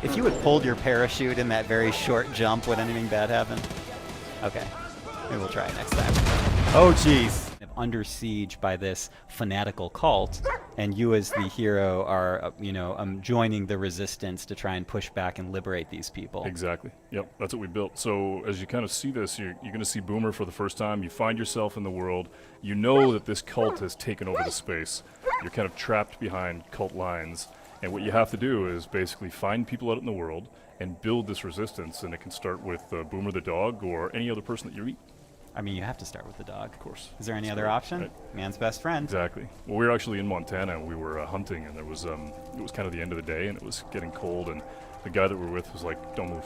If you had pulled your parachute in that very short jump, would anything bad happen? Okay. Maybe we'll try it next time. Oh, jeez. Under siege by this fanatical cult, and you as the hero are, joining the resistance to try and push back and liberate these people. Exactly. Yep, that's what we built. So as you kind of see this, you're going to see Boomer for the first time. You find yourself in the world. You know that this cult has taken over the space. You're kind of trapped behind cult lines. And what you have to do is basically find people out in the world and build this resistance. And it can start with Boomer the dog or any other person that you meet. I mean, you have to start with the dog. Of course. Is there any other option? Right. Man's best friend. Exactly. Well, we were actually in Montana, and we were hunting, and there was it was kind of the end of the day, and it was getting cold, and the guy that we were with was like, "Don't move."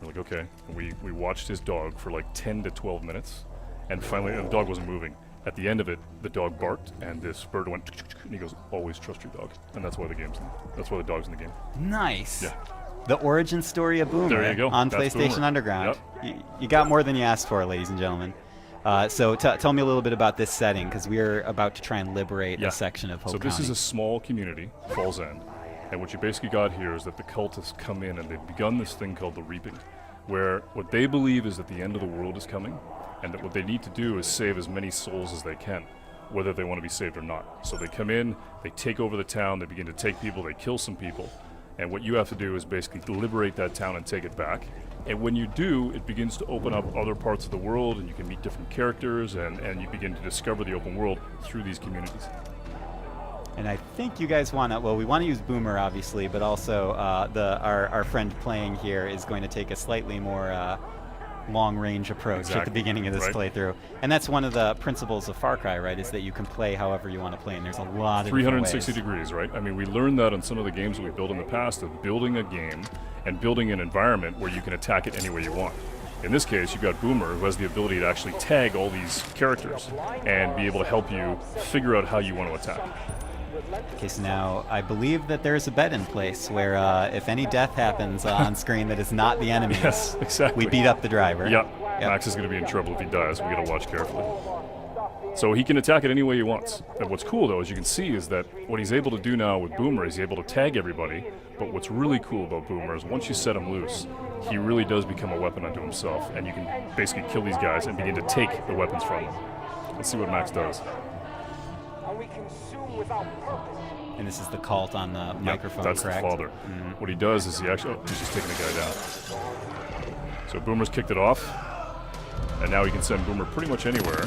We're like, "Okay." And we watched his dog for like 10 to 12 minutes, and finally, the dog wasn't moving. At the end of it, the dog barked, and this bird went, and he goes, "Always trust your dog," and that's why the dog's in the game. Nice. Yeah. The origin story of Boomer There you go. on That's PlayStation Boomer. Underground. Yep. You got more than you asked for, ladies and gentlemen. So tell me a little bit about this setting, because we're about to try and liberate a section of Hope So this County. is a small community, Falls End, and what you basically got here is that the cultists come in and they've begun this thing called the Reaping, where what they believe is that the end of the world is coming, and that what they need to do is save as many souls as they can, whether they want to be saved or not. So they come in, they take over the town, they begin to take people, they kill some people, and what you have to do is basically liberate that town and take it back. And when you do, it begins to open up other parts of the world, and you can meet different characters, and you begin to discover the open world through these communities. And I think you guys want to, well, we want to use Boomer, obviously, but also our friend playing here is going to take a slightly more long-range approach at the beginning of this playthrough. And that's one of the principles of Far Cry, right, is that you can play however you want to play, and there's a lot of 360 degrees, right? I mean, we learned that on some of the games that we built in the past, of building a game and building an environment where you can attack it any way you want. In this case, you've got Boomer, who has the ability to actually tag all these characters and be able to help you figure out how you want to attack. Okay, so now I believe that there's a bet in place where if any death happens on screen that is not the enemies, Yes, exactly. we beat up the driver. Yep. Max is going to be in trouble if he dies. We got to watch carefully. So he can attack it any way he wants. And what's cool, though, as you can see, is that what he's able to do now with Boomer is he's able to tag everybody. But what's really cool about Boomer is once you set him loose, he really does become a weapon unto himself, and you can basically kill these guys and begin to take the weapons from them. Let's see what Max does. And this is the cult on the microphone, that's correct? the father. What he does is he actually, he's just taking the guy down. So Boomer's kicked it off, and now he can send Boomer pretty much anywhere.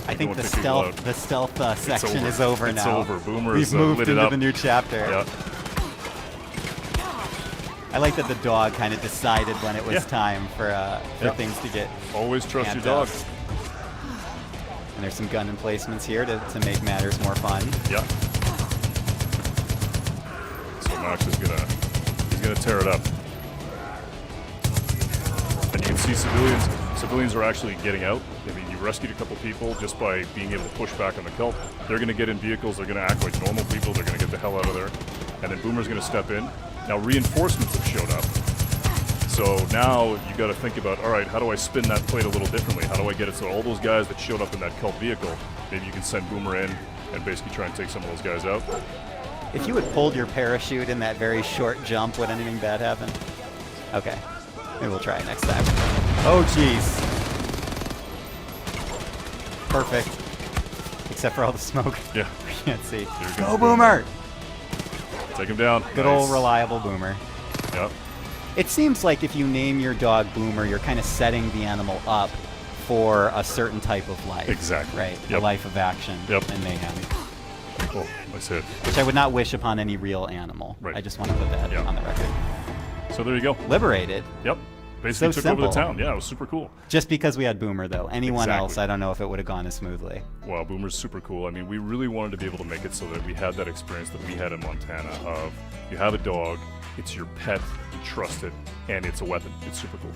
I think the stealth section is over now. It's over. Boomer We've is moved lit it into up. the new chapter. Yeah. I like that the dog kind of decided when it was time for things to get. Always trust your amped dog. up. And there's some gun emplacements here to make matters more fun. Yeah. So Max is gonna tear it up. And you can see civilians are actually getting out. I mean, you rescued a couple people just by being able to push back on the cult. They're gonna get in vehicles, they're gonna act like normal people, they're gonna get the hell out of there. And then Boomer's gonna step in. Now reinforcements have showed up. So now you got to think about, all right, how do I spin that plate a little differently? How do I get it so all those guys that showed up in that cult vehicle, maybe you can send Boomer in and basically try and take some of those guys out? If you had pulled your parachute in that very short jump, would anything bad happen? Okay. Maybe we'll try it next time. Oh, jeez. Perfect. Except for all the smoke. Yeah. We can't see. Go, Boomer! Take him down. Good Nice. old reliable Boomer. Yep. It seems like if you name your dog Boomer, you're kind of setting the animal up for a certain type of life. Exactly. Right? Yep. A life of action and mayhem. Oh, nice hit. Which I would not wish upon any real animal. Right. I just want to put that on the record. So there you go. Liberated. Yep. Basically So took over the simple. town. Yeah, it was super cool. Just because we had Boomer, though. Anyone Exactly. else, I don't know if it would have gone as smoothly. Wow, Boomer's super cool. I mean, we really wanted to be able to make it so that we had that experience that we had in Montana of you have a dog, it's your pet, you trust it, and it's a weapon. It's super cool.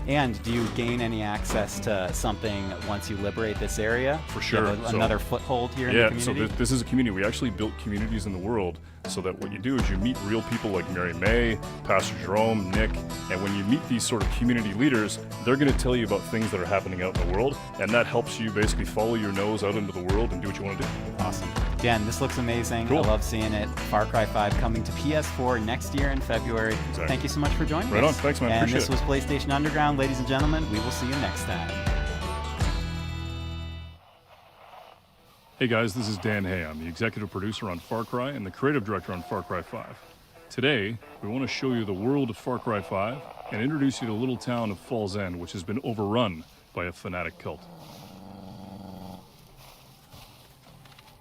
And do you gain any access to something once you liberate this area? For Do you have sure. another foothold here in the Yeah, community? so this is a community. We actually built communities in the world so that what you do is you meet real people like Mary May, Pastor Jerome, Nick, and when you meet these sort of community leaders, they're going to tell you about things that are happening out in the world, and that helps you basically follow your nose out into the world and do what you want to do. Awesome. Dan, this looks amazing. Cool. I love seeing it. Far Cry 5 coming to PS4 next year in February. Exactly. Thank you so much for joining Right us. on. Thanks, man. And Appreciate this it. was PlayStation Underground, ladies and gentlemen. We will see you next time. Hey guys, this is Dan Hay. I'm the executive producer on Far Cry and the creative director on Far Cry 5. Today, we want to show you the world of Far Cry 5 and introduce you to the little town of Falls End, which has been overrun by a fanatic cult.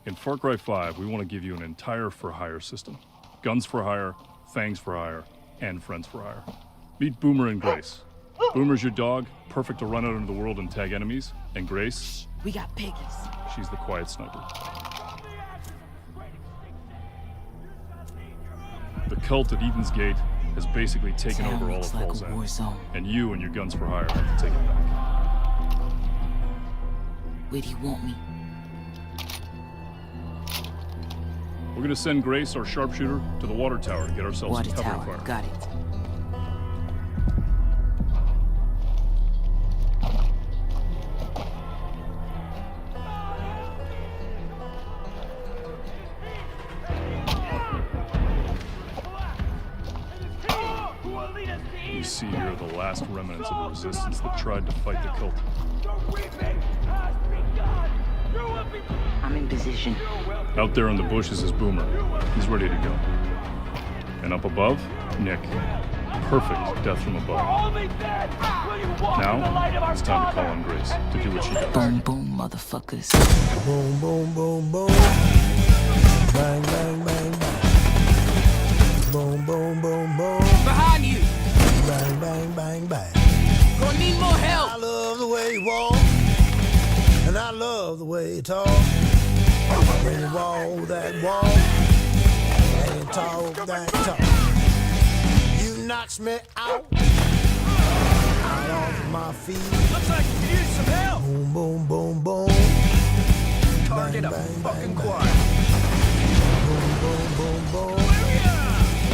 In Far Cry 5, we want to give you an entire for-hire system. Guns for hire, fangs for hire, and friends for hire. Meet Boomer and Grace. Boomer's your dog, perfect to run out into the world and tag enemies. And Grace, We got piggies. she's the quiet sniper. The cult at Eden's Gate has basically taken Town over all of looks like Falls a war End. zone. And you and your guns for hire have to take it back. Where do you want me? We're gonna send Grace, our sharpshooter, to the water tower to get ourselves Water some cover tower. fire. Got it. You see here are the last remnants of the resistance that tried to fight the cult. I'm in position. Out there in the bushes is Boomer. He's ready to go. And up above, Nick. Perfect death from above. Now, it's time to call on Grace to do what she does. Boom, boom, motherfuckers. Boom, boom, boom, boom. Bang, bang, bang, bang. Boom, boom, boom, boom. Behind you. Bang, bang, bang, bang. Gonna need more help. I love the way you walk, and I love the way you talk. When you walk that walk, and you talk that talk. You knocks me out off my feet. Looks like you need some help. Boom, boom, boom, boom. Target Bang, up bang, fucking bang, bang. quiet. Boom, boom, boom, boom.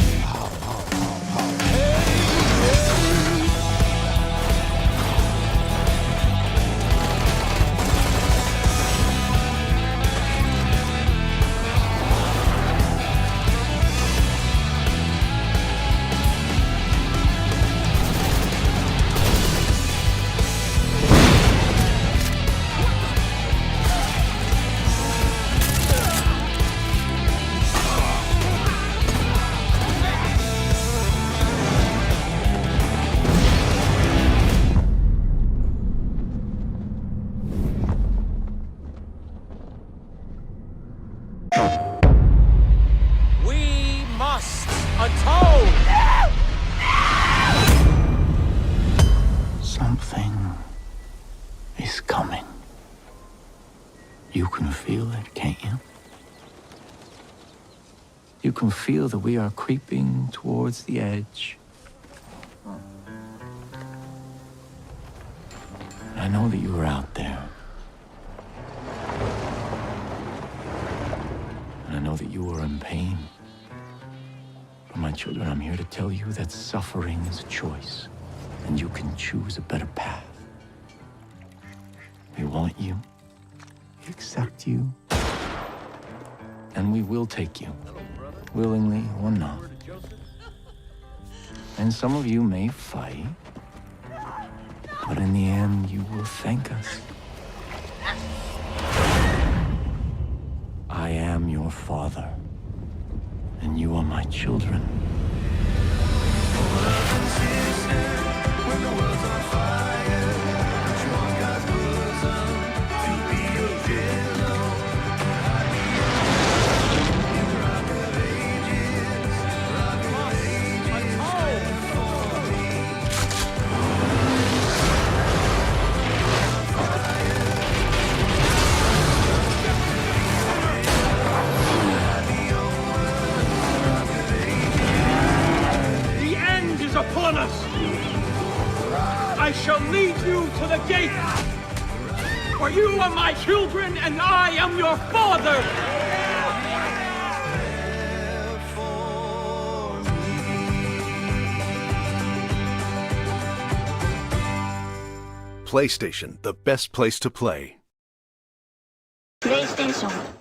We must atone. Something is coming. You can feel it, can't you? You can feel that we are creeping towards the edge. I know that you are out there. And I know that you are in pain. But my children, I'm here to tell you that suffering is a choice, and you can choose a better path. We want you, we accept you, and we will take you, willingly or not. And some of you may fight, but in the end, you will thank us. I am your father, and you are my children. to the gate! For you are my children, and I am your father! PlayStation, the best place to play. PlayStation